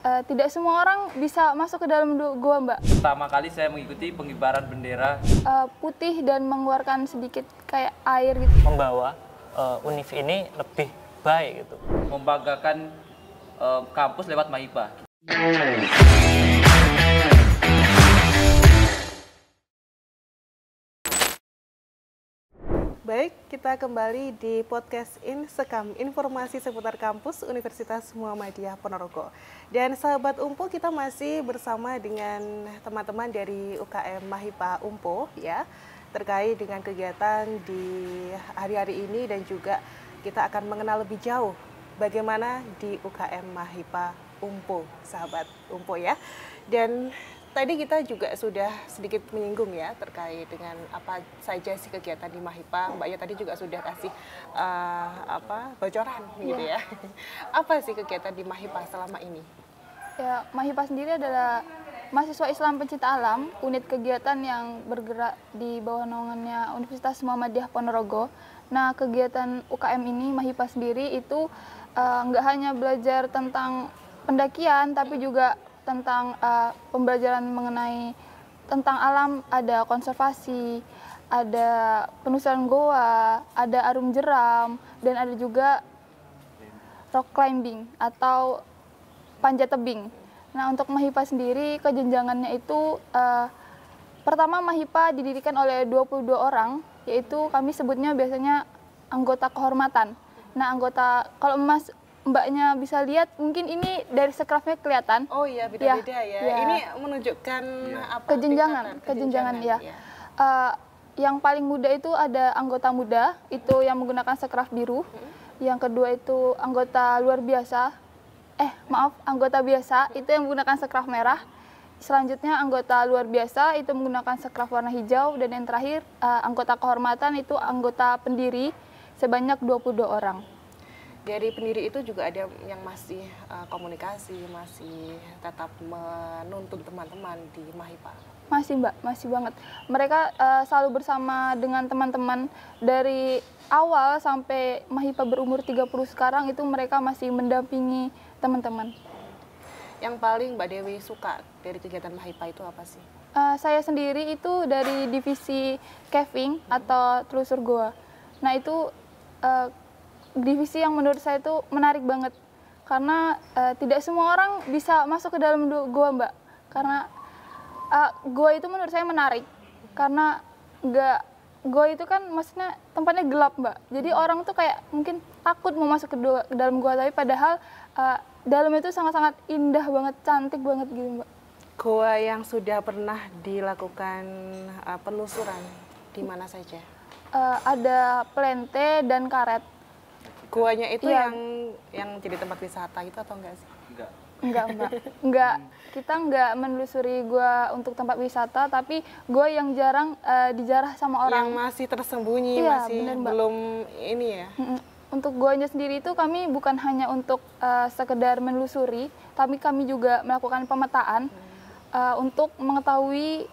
tidak semua orang bisa masuk ke dalam gua, Mbak. Pertama kali saya mengikuti pengibaran bendera Putih dan mengeluarkan sedikit kayak air gitu. Membawa UNIF ini lebih baik gitu. membanggakan kampus lewat MAHIPA. Baik, kita kembali di podcast Insekam, informasi seputar kampus Universitas Muhammadiyah Ponorogo. Dan sahabat Umpo, kita masih bersama dengan teman-teman dari UKM MAHIPA Umpo ya, terkait dengan kegiatan di hari-hari ini, dan juga kita akan mengenal lebih jauh bagaimana di UKM MAHIPA Umpo, sahabat Umpo ya. Dan tadi kita juga sudah sedikit menyinggung ya terkait dengan apa saja sih kegiatan di MAHIPA. Mbaknya tadi juga sudah kasih bocoran gitu ya. Apa sih kegiatan di MAHIPA selama ini? Ya, MAHIPA sendiri adalah mahasiswa Islam pencinta alam, unit kegiatan yang bergerak di bawah naungannya Universitas Muhammadiyah Ponorogo. Nah, kegiatan UKM ini, MAHIPA sendiri itu nggak hanya belajar tentang pendakian, tapi juga tentang pembelajaran mengenai tentang alam, ada konservasi, ada penelusuran goa, ada arum jeram, dan ada juga rock climbing atau panjat tebing. Nah, untuk MAHIPA sendiri kejenjangannya itu pertama MAHIPA didirikan oleh 22 orang, yaitu kami sebutnya biasanya anggota kehormatan. Nah, anggota, kalau Mbaknya bisa lihat, mungkin ini dari sekrafnya kelihatan. Oh iya, beda-beda ya. Ini menunjukkan apa? Kejenjangan ya. Yang paling muda itu ada anggota muda, itu yang menggunakan sekraf biru. Yang kedua itu anggota luar biasa. Anggota biasa itu yang menggunakan sekraf merah. Selanjutnya anggota luar biasa itu menggunakan sekraf warna hijau, dan yang terakhir anggota kehormatan itu anggota pendiri sebanyak 22 orang. Dari pendiri itu juga ada yang masih komunikasi, masih tetap menuntun teman-teman di MAHIPA. Masih, Mbak, masih banget. Mereka selalu bersama dengan teman-teman dari awal sampai MAHIPA berumur 30 sekarang, itu mereka masih mendampingi teman-teman. Yang paling Mbak Dewi suka dari kegiatan MAHIPA itu apa sih? Saya sendiri itu dari divisi caving atau telusur goa. Nah, itu divisi yang menurut saya itu menarik banget, karena tidak semua orang bisa masuk ke dalam goa, Mbak. Karena goa itu menurut saya menarik, karena goa itu kan maksudnya tempatnya gelap, Mbak. Jadi orang tuh kayak mungkin takut mau masuk ke dalam goa, tapi padahal dalamnya itu sangat-sangat indah banget, cantik banget gitu, Mbak. Goa yang sudah pernah dilakukan penelusuran di mana saja? Ada Plente dan Karet. Goanya itu ya, yang jadi tempat wisata itu atau enggak sih? Enggak, Mbak. Enggak. Kita enggak menelusuri gua untuk tempat wisata, tapi gua yang jarang dijarah sama orang. Yang masih tersembunyi, iya, masih bener, belum ini ya? Untuk guanya sendiri itu kami bukan hanya untuk sekedar menelusuri, tapi kami juga melakukan pemetaan untuk mengetahui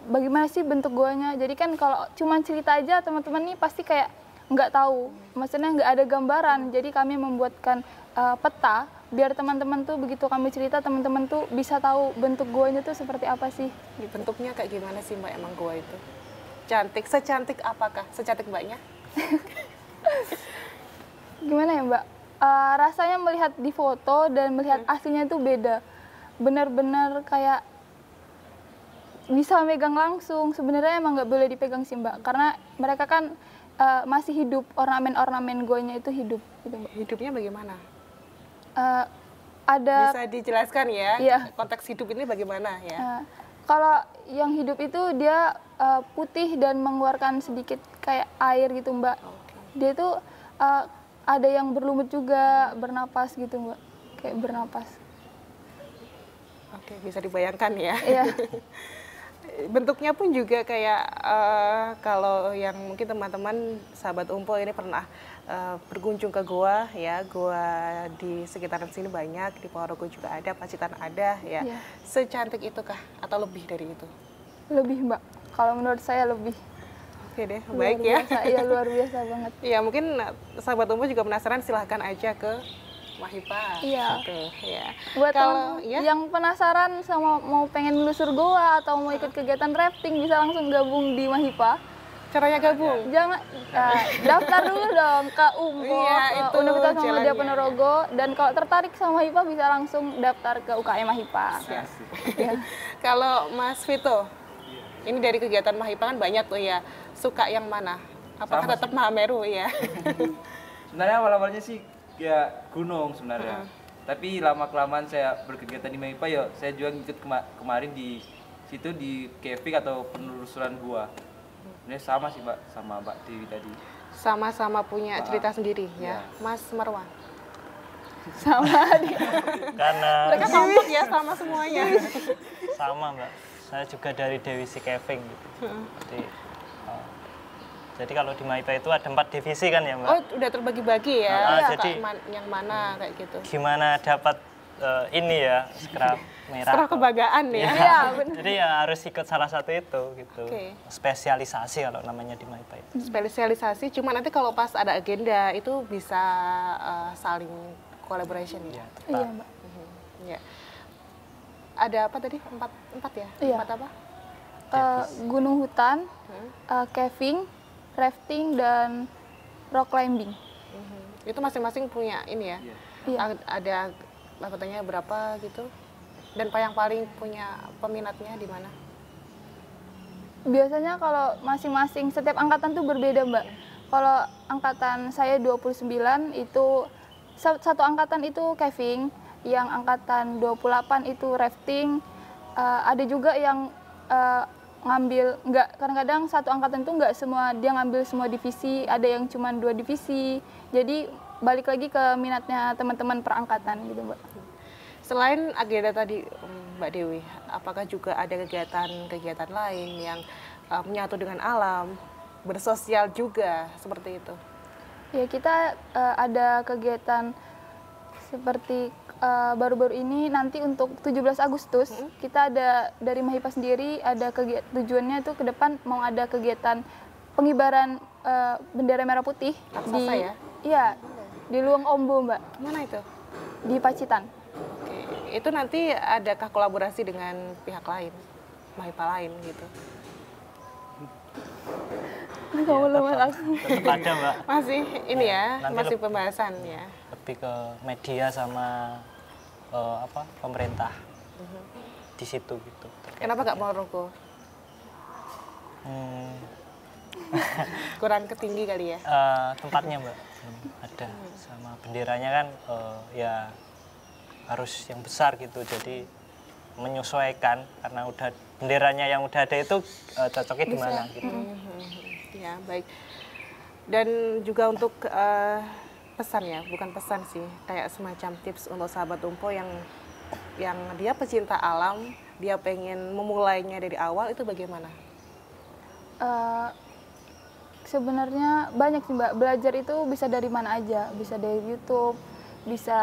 bagaimana sih bentuk guanya. Jadi kan kalau cuma cerita aja, teman-teman ini pasti kayak nggak tahu, maksudnya nggak ada gambaran. Jadi kami membuatkan peta biar teman-teman tuh begitu kami cerita, teman-teman tuh bisa tahu bentuk goanya tuh seperti apa sih. Bentuknya kayak gimana sih, Mbak, emang goa itu? Cantik, secantik apakah? Secantik Mbaknya? Gimana ya, Mbak? Rasanya melihat di foto dan melihat aslinya itu beda. Benar-benar kayak bisa megang langsung. Sebenarnya emang nggak boleh dipegang sih, Mbak, karena mereka kan masih hidup, ornamen-ornamen goanya itu hidup gitu, Mbak. Hidupnya bagaimana? Ada. Bisa dijelaskan ya? Iya. Konteks hidup ini bagaimana ya? Kalau yang hidup itu dia putih dan mengeluarkan sedikit kayak air gitu, Mbak. Dia itu ada yang berlumut juga, bernapas gitu, Mbak. Kayak bernapas. Oke, bisa dibayangkan ya. Iya. Bentuknya pun juga kayak kalau yang mungkin teman-teman sahabat Umpo ini pernah berkunjung ke goa ya, goa di sekitaran sini banyak, di Ponorogo juga ada, Pacitan ada ya. Iya. Secantik itukah atau lebih dari itu? Lebih, Mbak. Kalau menurut saya lebih. Oke deh, baik ya. Iya, luar biasa banget. Ya, mungkin sahabat Umpo juga penasaran, silahkan aja ke MAHIPA. Iya. Gitu, ya. Buat Kalau teman ya, yang penasaran sama mau pengen melusur goa atau mau ikut kegiatan rafting bisa langsung gabung di MAHIPA. caranya gabung. Jangan daftar dulu dong ke UMPO, Iya, ke itu Universitas Muhammadiyah jalannya. Ponorogo, dan kalau tertarik sama MAHIPA bisa langsung daftar ke UKM MAHIPA. Ya. Kalau Mas Vito, ini dari kegiatan MAHIPA kan banyak tuh ya. Suka yang mana? Apakah Sama tetap Mahameru ya? Sebenarnya awal-awalnya sih ya gunung sebenarnya. Tapi lama-kelamaan saya berkegiatan di MAHIPA ya saya juga ngikut kemarin di situ di caving atau penelusuran gua. Ini sama sih Mbak, sama Mbak Dewi tadi. Sama-sama punya cerita sendiri ya. Iya. Mas Marwan. Sama dia. Karena Mereka kompak ya sama semuanya. sama Mbak, saya juga dari Divisi Caving gitu. Jadi kalau di MAHIPA itu ada 4 divisi kan ya Mbak. Oh, udah terbagi-bagi ya. Iya. Suka Jadi- yang mana kayak gitu. Gimana dapat ini ya, scrap merah. Setelah kebanggaan ya. Iya, benar. Jadi ya harus ikut salah satu itu gitu. Oke. Spesialisasi kalau namanya di MAHIPA itu. Spesialisasi, cuma nanti kalau pas ada agenda itu bisa saling collaboration ya. Iya, Mbak. Ya. Ada apa tadi? Empat ya? Iya. Empat apa? Gunung hutan, caving, rafting, dan rock climbing. Itu masing-masing punya ini ya. Iya. Ada anggotanya berapa gitu? Dan yang paling punya peminatnya di mana? Biasanya kalau masing-masing setiap angkatan tuh berbeda, Mbak. Kalau angkatan saya 29 itu satu angkatan itu caving, yang angkatan 28 itu rafting. Ada juga yang ngambil kadang-kadang satu angkatan itu nggak semua dia ngambil semua divisi, ada yang cuma 2 divisi. Jadi balik lagi ke minatnya teman-teman per angkatan gitu, Mbak. Selain agenda tadi Mbak Dewi, apakah juga ada kegiatan-kegiatan lain yang menyatu dengan alam, bersosial juga seperti itu? Ya, kita ada kegiatan seperti baru-baru ini nanti untuk 17 Agustus kita ada dari MAHIPA sendiri ada tujuannya itu ke depan mau ada kegiatan pengibaran bendera merah putih Raksasa ya? Iya, di Luang Ombo, Mbak, Mana itu? di Pacitan. Oke, itu nanti adakah kolaborasi dengan pihak lain, MAHIPA lain gitu? Tetap ada Mbak, Masih ini ya, nanti masih pembahasan ya. lebih ke media sama pemerintah di situ gitu. terkait Kenapa nggak kegiatan. Ponorogo? Hmm, Kurang ketinggi kali ya? tempatnya Mbak belum ada sama benderanya kan ya harus yang besar gitu, jadi menyesuaikan karena udah benderanya yang udah ada itu cocoknya di mana gitu. Ya, baik. Dan juga untuk pesan ya, bukan pesan sih, kayak semacam tips untuk sahabat UMPO yang dia pecinta alam, dia pengen memulainya dari awal, itu bagaimana? Sebenarnya banyak sih, Mbak. Belajar itu bisa dari mana aja, bisa dari YouTube, bisa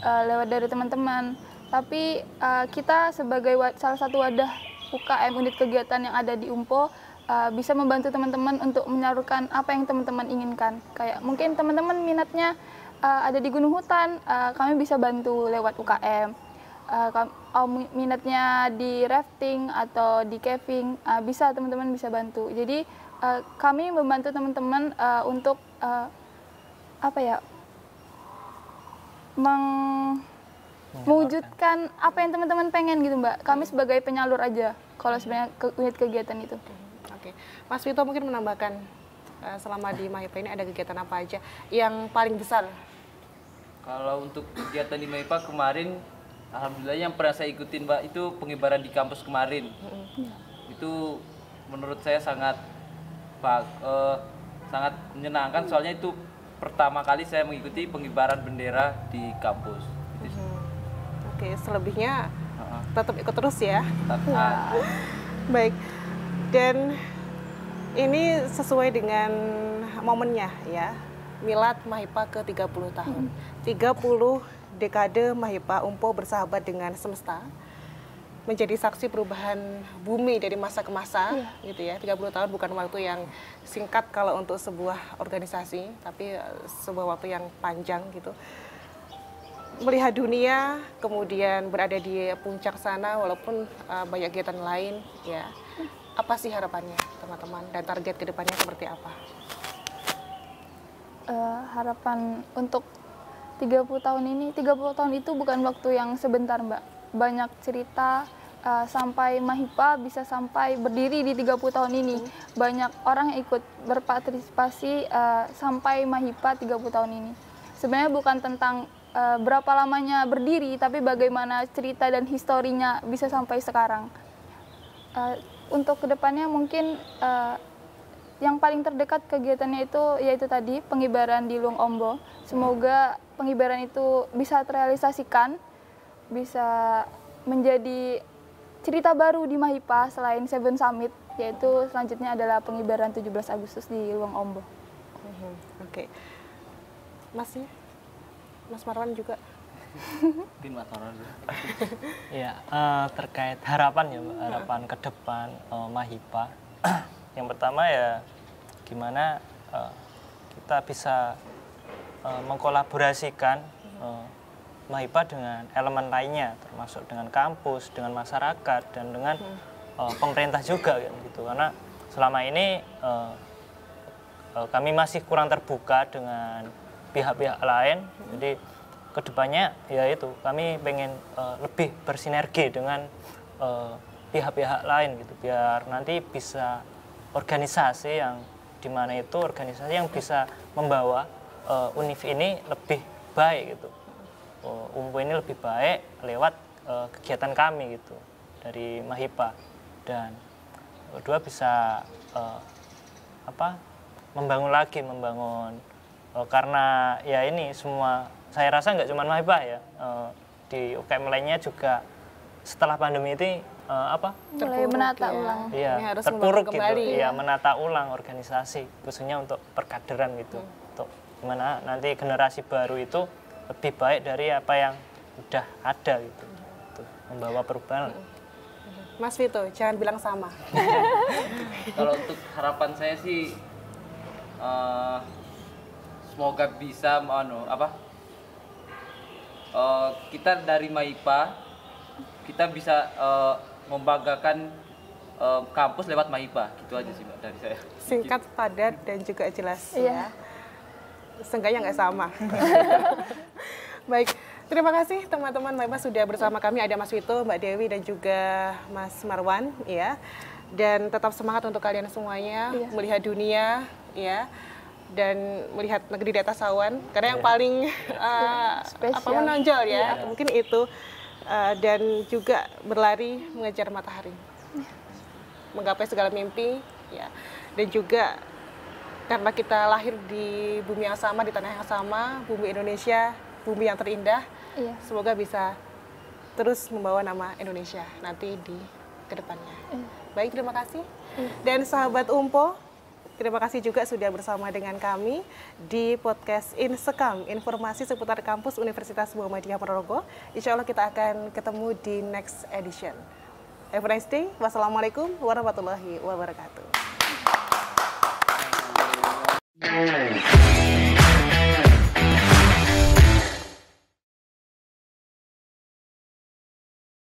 lewat dari teman-teman. Tapi kita sebagai salah satu wadah UKM unit kegiatan yang ada di UMPO bisa membantu teman-teman untuk menyalurkan apa yang teman-teman inginkan. Kayak mungkin teman-teman minatnya ada di gunung hutan, kami bisa bantu lewat UKM. Minatnya di rafting atau di caving, bisa teman-teman bisa bantu. Jadi kami membantu teman-teman untuk mewujudkan apa yang teman-teman pengen gitu, Mbak. Kami sebagai penyalur aja kalau sebenarnya unit kegiatan itu. Oke, Mas Vito mungkin menambahkan selama di MAHIPA ini ada kegiatan apa aja yang paling besar? Kalau untuk kegiatan di MAHIPA kemarin, alhamdulillah yang pernah saya ikutin Mbak itu pengibaran di kampus kemarin. Itu menurut saya sangat menyenangkan, soalnya itu pertama kali saya mengikuti pengibaran bendera di kampus. Oke, selebihnya tetap ikut terus ya. Baik, dan ini sesuai dengan momennya ya, Milad MAHIPA ke-30 tahun. 30 dekade MAHIPA UMPO bersahabat dengan semesta, menjadi saksi perubahan bumi dari masa ke masa gitu ya. 30 tahun bukan waktu yang singkat kalau untuk sebuah organisasi, tapi sebuah waktu yang panjang gitu. melihat dunia, kemudian berada di puncak sana walaupun banyak kegiatan lain, ya. Apa sih harapannya teman-teman dan target kedepannya seperti apa? Harapan untuk 30 tahun ini, 30 tahun itu bukan waktu yang sebentar, Mbak. Banyak cerita sampai MAHIPA bisa sampai berdiri di 30 tahun ini. Banyak orang yang ikut berpartisipasi sampai MAHIPA 30 tahun ini. Sebenarnya bukan tentang berapa lamanya berdiri, tapi bagaimana cerita dan historinya bisa sampai sekarang. Untuk kedepannya mungkin yang paling terdekat kegiatannya itu yaitu tadi pengibaran di Luang Ombo. Semoga pengibaran itu bisa terrealisasikan, bisa menjadi cerita baru di MAHIPA selain Seven Summit, yaitu selanjutnya adalah pengibaran 17 Agustus di Luang Ombo. Oke. Masnya? Mas Marwan juga? Mungkin Mas Marwan. Ya, terkait harapan ya, Mbak, harapan ke depan MAHIPA. Yang pertama ya gimana kita bisa mengkolaborasikan MAHIPA dengan elemen lainnya, termasuk dengan kampus, dengan masyarakat, dan dengan pemerintah juga gitu. Karena selama ini kami masih kurang terbuka dengan pihak-pihak lain, jadi kedepannya ya itu kami pengen lebih bersinergi dengan pihak-pihak lain gitu, biar nanti bisa organisasi yang dimana itu organisasi yang bisa membawa UNIF ini lebih baik gitu, UNPO ini lebih baik lewat kegiatan kami gitu dari MAHIPA, dan kedua bisa membangun karena ya ini semua saya rasa nggak cuma MAHIPA ya, di UKM lainnya juga setelah pandemi ini Mulai menata ulang. Iya, harus terpuruk gitu, kembali, ya menata ulang organisasi khususnya untuk perkaderan gitu, untuk gimana nanti generasi baru itu lebih baik dari apa yang udah ada gitu, membawa perubahan. Mas Vito, jangan bilang sama. Kalau untuk harapan saya sih semoga bisa kita dari MAHIPA kita bisa membanggakan kampus lewat MAHIPA, gitu aja sih Mbak dari saya. Singkat, padat, dan juga jelas. Iya. Ya. Seenggaknya nggak sama. Baik, terima kasih teman-teman MAHIPA sudah bersama kami. Ada Mas Vito, Mbak Dewi, dan juga Mas Marwan. Ya. Dan tetap semangat untuk kalian semuanya, melihat dunia, ya, dan melihat negeri di atas awan. Karena yang paling menonjol ya, mungkin itu. Dan juga berlari mengejar matahari, menggapai segala mimpi, ya. Dan juga karena kita lahir di bumi yang sama, di tanah yang sama, bumi Indonesia, bumi yang terindah, semoga bisa terus membawa nama Indonesia nanti di kedepannya. Baik, terima kasih. Dan sahabat UNPO, terima kasih juga sudah bersama dengan kami di podcast Insekam, informasi seputar kampus Universitas Muhammadiyah Ponorogo. Insya Allah kita akan ketemu di next edition. Have a nice day. Wassalamualaikum warahmatullahi wabarakatuh.